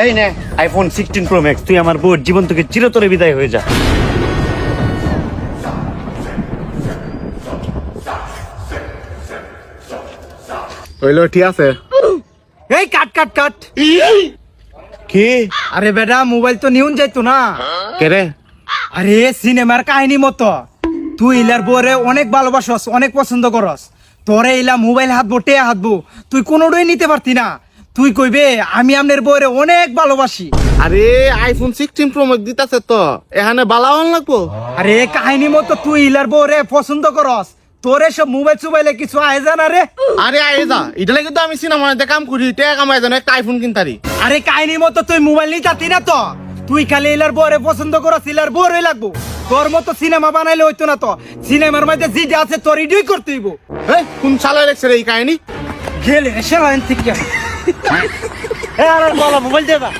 এই নে iPhone 16 pro max, তুই আমার বউর জীবন থেকে চিরতরে বিদায় হয়ে যা। হইলো ঠিক আছে। এই কাট কাট কাট। কি আরে বেটা মোবাইল তো নিউন যাইতো না। কে রে? আরে সিনেমার কাহিনী মতো তুই ইলার বরে অনেক ভালোবাসস, অনেক পছন্দ করস, তোরে ইলা মোবাইল হাতবো টে হাতবো তুই কোনোটাই নিতে পারতি না। তুই কইবে আমি আমনের বরে অনেক ভালোবাসি। আরে আইফোন 16 প্রো ম্যাক্স দিতাছে তো, এখানে বালাওয়ান লাগবো। আরে কাহিনী মতো তুই ইলার বরে পছন্দ করস, তোরে সব মোবাইল সুবাইলে কিছু আয় জানা রে। আরে আয়ে যা, এটা লাগে তো আমি সিনেমা কাম করি, টাকা কামাই জানো, একটা আইফোন কিনতারি। আরে কাহিনী মতো তুই মোবাইল নিতাতি না তো, তুই খালি ইলার বরে পছন্দ করস, ইলার বরে লাগবো। তোর মতো সিনেমা বানাইলে হইতো না তো, সিনেমার মধ্যে যেটা আছে তোর ইডুই করতে হইব। কোন সালে লেখছে রে এই কাহিনী? গেলে শালাইন থেকে এ আর বলা মোবাইল দে বা।